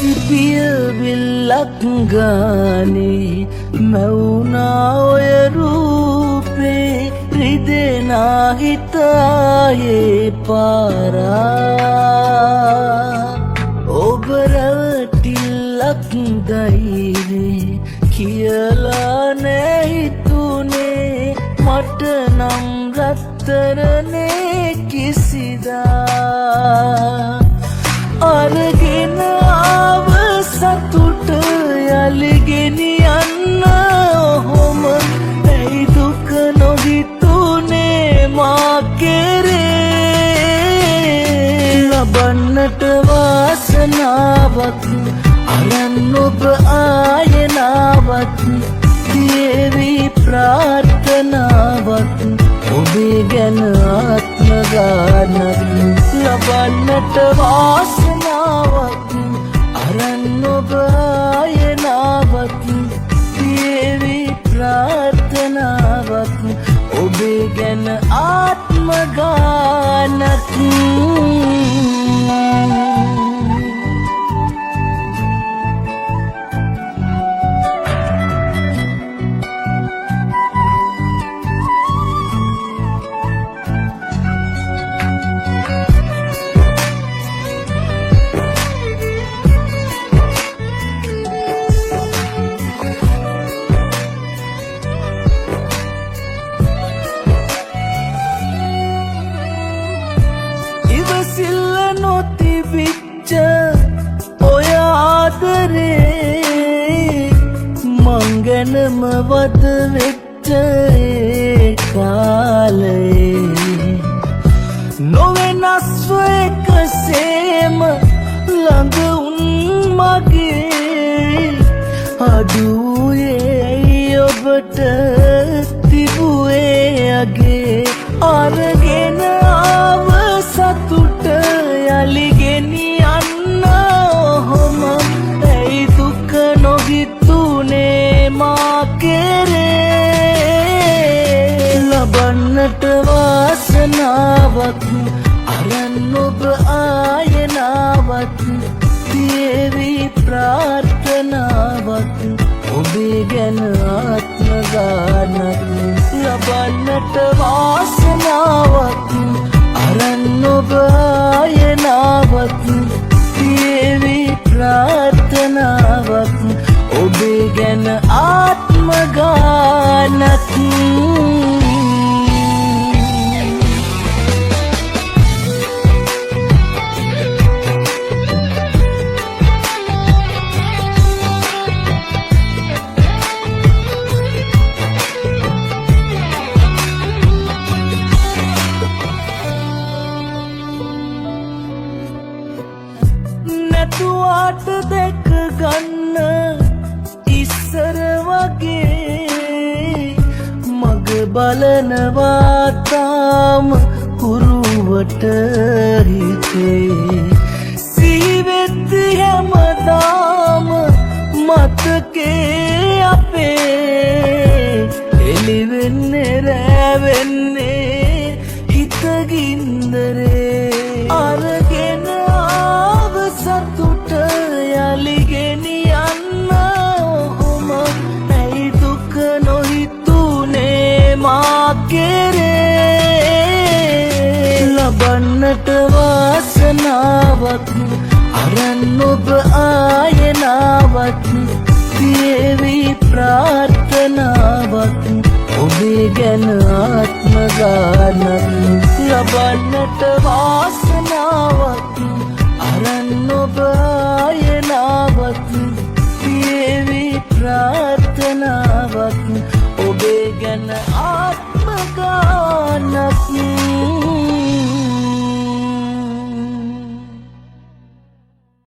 සිපිය විල්ලක් ගානේ මැවුනා ඔය රූපේ රිදෙනා හිතායේ පාරා ඔබ රැවටිල්ලක් දයිනේ කියලා නෑ හිතුනේ මට නම් රත්තරනේ කිසිදා අරගෙන ආව සතුට යලිගෙනියන්න ඔහොම ඇයි දුක නොහිතුනේ මා කෙරේ ලබන්නට වාසනාවක් අරන් ඔබ ආයනාවක් දේවි ප්‍රාර්ථනාවක් ඔබේ ගැන ආත්ම ගානක් ලබන්නට වාසනාවක් අරන් ඔබ ආයනාවක් දේවි ප්‍රාර්ථනාවක් ඔබේ ගැන ආත්ම ගානක් සිල්ල නොතිබිච්ච ඔය ආදරේ මං ගැනම වද වෙච්ච ඒ කාලේ නොවෙනස්ව එකසේම ළඟ උන් මගේ අඩුවේ ඔබට තිබුවේ අගේ අරගෙන ආව සතුට යලිගෙනියන්න ඔහොම ඇයි දුක නොහිතුනේ මා කෙරේ ලබන්නට වාසනාවක් අරන් ඔබ ආයනාවක් දේවි ප්‍රාර්ථනාවක් ඔබේ ගැන ආත්ම ගානක් ලබන්නට වාසනාවක් අරන් ඔබ ආයනාවක් දේවි ප්‍රාර්ථනාවක් ඔබේ ගැන ආත්ම ගානක් නැතුවාට දැක ගන්න ඉස්සර වගේ මග බලනවා තාම හුරුවට හිතේ සිහිවෙත් හැමදාම මතකේ අපේ එළිවෙන්නේ රැවෙන්නේ හිතගින්දරේ අරගෙන සතුට යලිගෙනියන්න ඔහොම ඇයි දුක නොහිතුනේ මා කෙරේ ලබන්නට වාසනාවක් අරන් ඔබ ආයනාවක් දේවි ප්‍රාර්ථනාවක් ඔබේ ගැන ආත්ම ගානක් ලබන්නට වාසනාවක් අරන් ඔබ